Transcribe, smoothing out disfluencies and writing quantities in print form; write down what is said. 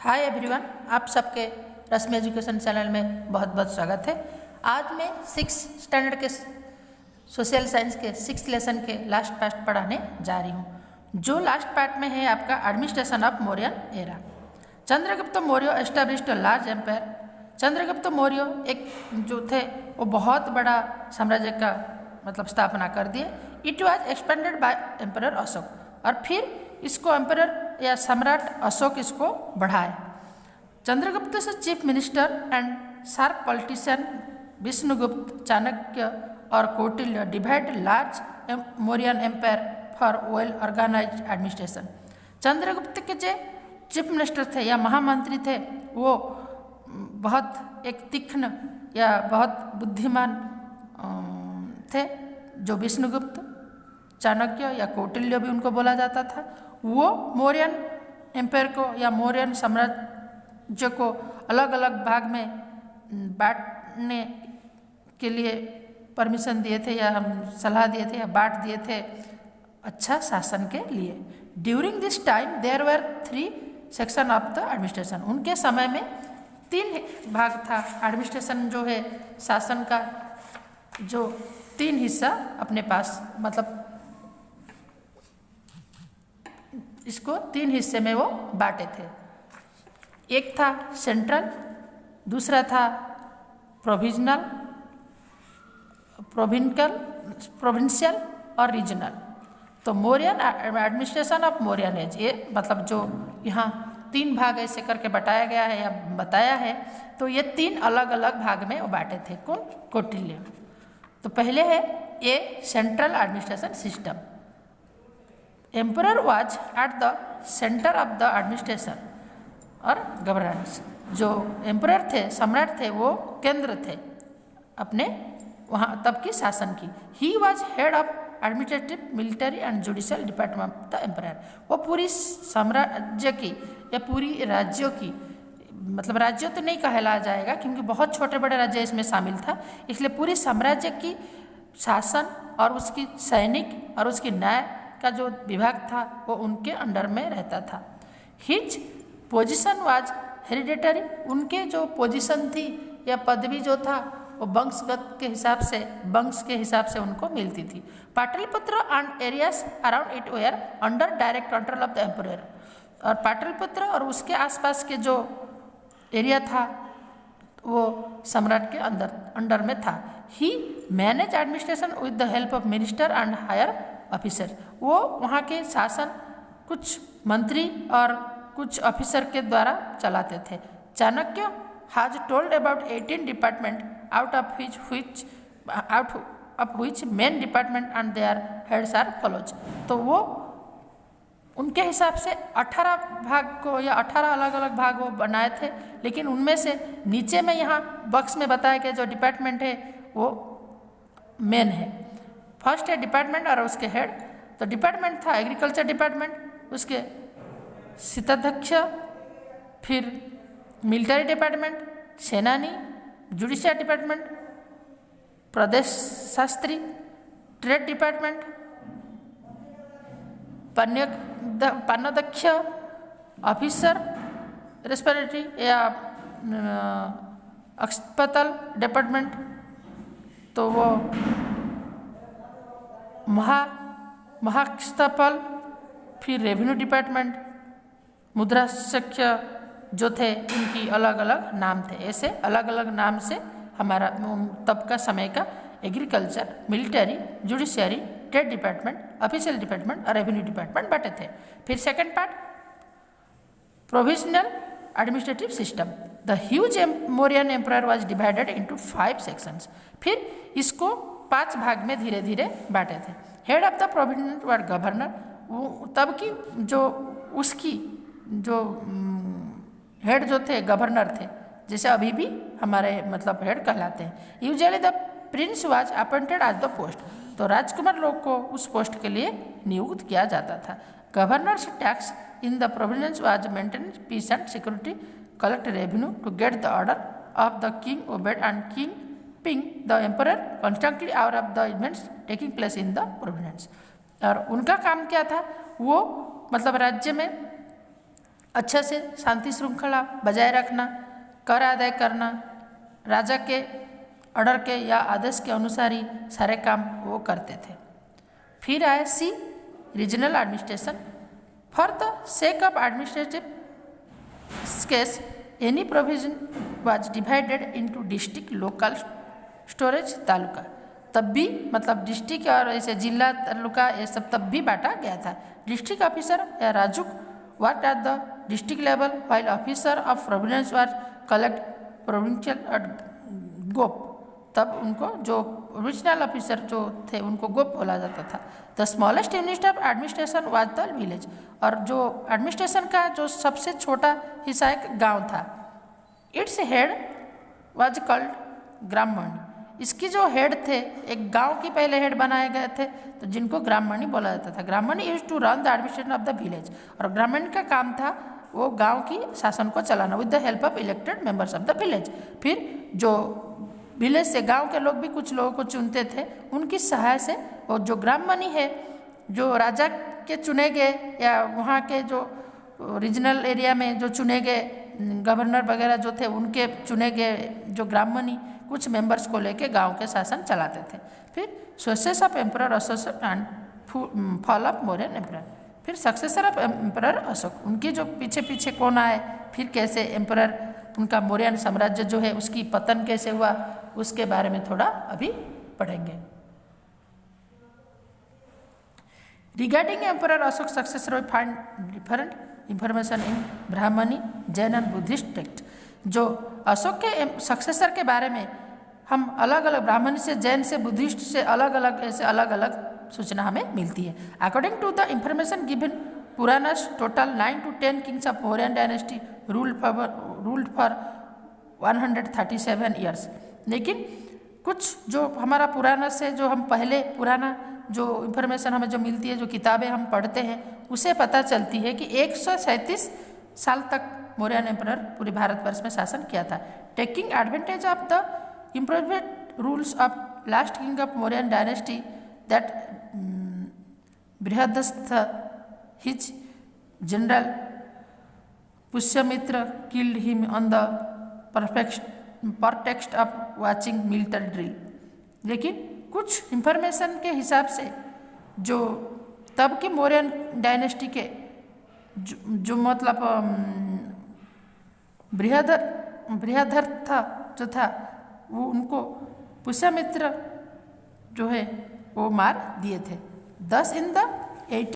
Hi everyone, आप सबके रश्मि education channel में बहुत बहुत स्वागत है। आज मैं 6 स्टैंडर्ड के सोशल साइंस के 6th लेसन के लास्ट पार्ट पढ़ाने जा रही हूँ, जो लास्ट पार्ट में है आपका administration of Mauryan era. Chandragupta Maurya established a large empire. Chandragupta Maurya एक जो थे वो बहुत बड़ा साम्राज्य का स्थापना कर दिए। It was expanded by emperor Ashoka, और फिर इसको एम्परर या सम्राट अशोक इसको बढ़ाए। चंद्रगुप्त से chief minister and sharp politician Vishnugupta, Chanakya और Kautilya divide large Mauryan empire for well organized administration. Chandragupta के जो चीफ मिनिस्टर थे या महामंत्री थे वो बहुत एक तीक्ष्ण या बहुत बुद्धिमान थे, जो विष्णुगुप्त, चाणक्य या कौटिल्य भी उनको बोला जाता था। वो मौर्यन एम्पायर को या मौर्यन साम्राज्य को अलग अलग भाग में बांटने के लिए परमिशन दिए थे या सलाह दिए थे या बांट दिए थे अच्छा शासन के लिए। During this time there were 3 section of the administration. उनके समय में 3 भाग था एडमिनिस्ट्रेशन, जो है शासन का, जो 3 हिस्सा अपने पास इसको 3 हिस्से में वो बांटे थे। एक था सेंट्रल, दूसरा था प्रोविंशियल और रीजनल। तो Mauryan administration of Mauryan age, ये जो यहाँ 3 भाग ऐसे करके बताया गया है या बताया है, तो ये 3 अलग अलग भाग में वो बांटे थे। कौन? कौटिल्य। तो पहले है a central administration system. Emperor was at the centre of the administration और गवर्नेंस। जो एम्परर थे, सम्राट थे, वो केंद्र थे अपने वहाँ तब की शासन की। He was head of administrative, military and judicial department of the emperor. वो पूरी साम्राज्य की या पूरी राज्यों की, राज्य तो नहीं कहला जाएगा क्योंकि बहुत छोटे बड़े राज्य इसमें शामिल था, इसलिए पूरी साम्राज्य की शासन और उसकी सैनिक और उसकी न्याय का जो विभाग था वो उनके अंडर में रहता था। His position was hereditary. उनके जो पोजीशन थी या पदवी जो था वो वंशगत के हिसाब से, वंश के हिसाब से उनको मिलती थी। Pataliputra and areas around it were under direct control of the emperor. और पाटलिपुत्र और उसके आसपास के जो एरिया था वो सम्राट के अंडर में था। He manage administration with the help of minister and higher officer. वो वहाँ के शासन कुछ मंत्री और कुछ ऑफिसर के द्वारा चलाते थे। Chanakya has told about 18 department out of which main department and their heads are follows. तो वो उनके हिसाब से 18 भाग को या 18 अलग अलग भाग वो बनाए थे, लेकिन उनमें से नीचे में यहाँ बॉक्स में बताया गया जो डिपार्टमेंट है वो मेन है। फर्स्ट है डिपार्टमेंट और उसके हेड। तो डिपार्टमेंट था एग्रीकल्चर डिपार्टमेंट, उसके शीताध्यक्ष, फिर मिलिट्री डिपार्टमेंट, सेनानी, जुडिशियल डिपार्टमेंट, प्रदेश शास्त्री, ट्रेड डिपार्टमेंट, पान्यदक्ष, ऑफिसर रेस्पिरेटरी या अस्पताल डिपार्टमेंट, तो वो महास्थपल, फिर रेवेन्यू डिपार्टमेंट, मुद्राक्षक्ष जो थे उनकी अलग अलग नाम थे। ऐसे अलग अलग नाम से हमारा तब का समय का agriculture, military, judiciary, trade department, official department और रेवेन्यू डिपार्टमेंट बांटे थे। फिर second part provisional administrative system. The huge Mauryan emperor was divided into 5 sections. फिर इसको 5 भाग में धीरे धीरे बांटे थे। Head of the provident ward governor, वो तब की जो उसकी जो हेड जो थे गवर्नर थे, जैसे अभी भी हमारे हेड कहलाते हैं। Usually the prince was appointed as the post. तो राजकुमार लोग को उस पोस्ट के लिए नियुक्त किया जाता था। Governors tasks in the provinces was maintain peace and security, collect revenue to get the order of the king obeyed and keeping the emperor constantly aware of the events taking place in the provinces. और उनका काम क्या था? वो राज्य में अच्छे से शांति श्रृंखला बजाय रखना, कर अदा करना, राजा के ऑर्डर के या आदेश के अनुसार ही सारे काम वो करते थे। फिर आए सी regional administration. For the sake of administrative case any provision was divided into district, local, storage, taluka. तब भी मतलब डिस्ट्रिक्ट और ऐसे जिला, तालुका ये सब तब भी बांटा गया था। डिस्ट्रिक्ट ऑफिसर या Rajuka work at the district level while officer of providence were collect provincial गोप। तब उनको जो ओरिजिनल ऑफिसर जो थे उनको गोप बोला जाता था। The smallest unit of administration was the village. और जो एडमिनिस्ट्रेशन का जो सबसे छोटा हिस्सा एक गांव था। It's head was called Gramani. इसकी जो हेड थे, एक गांव की पहले हेड बनाए गए थे तो जिनको ग्राममणि बोला जाता था। Gramani used to run the administration of the village. और ग्राममणि का काम था वो गांव की शासन को चलाना with the help of elected members of the village. फिर जो विलेज से गांव के लोग भी कुछ लोगों को चुनते थे, उनकी सहायता से और जो ग्राममणि है जो राजा के चुने गए या वहाँ के जो रीजनल एरिया में जो चुने गए गवर्नर वगैरह जो थे उनके चुने गए जो ग्राममणि कुछ मेंबर्स को लेके गांव के शासन चलाते थे। फिर sources of emperor Ashok and fall of Mauryan emperor. फिर सक्सेसर ऑफ एम्परर अशोक, उनके जो पीछे पीछे कौन आए, फिर कैसे एम्परर उनका मौर्यन साम्राज्य जो है उसकी पतन कैसे हुआ, उसके बारे में थोड़ा अभी पढ़ेंगे। Regarding emperor Ashoka successor we find different information in Brahmani, Jain and Buddhist text. जो अशोक के सक्सेसर के बारे में हम अलग अलग ब्राह्मणी से, जैन से, बुद्धिस्ट से अलग अलग ऐसे अलग अलग सूचना हमें मिलती है। According to the information given Puranas, total 9 to 10 kings of Mauryan dynasty ruled for 137 years. लेकिन कुछ जो हमारा पुराना से जो हम पहले पुराना जो इंफॉर्मेशन हमें जो मिलती है, जो किताबें हम पढ़ते हैं, उसे पता चलती है कि 137 साल तक मौर्यन एम्परर पूरे भारतवर्ष में शासन किया था। Taking advantage of the improved rules of last king of Mauryan dynasty that Brihadratha his general Pushyamitra killed him on the pretext of watching military drill. लेकिन कुछ इंफॉर्मेशन के हिसाब से जो तब के मौर्यन डायनेस्टी के जो मतलब बृहदर था जो था वो उनको पुष्यमित्र जो है वो मार दिए थे। 10 इन द 8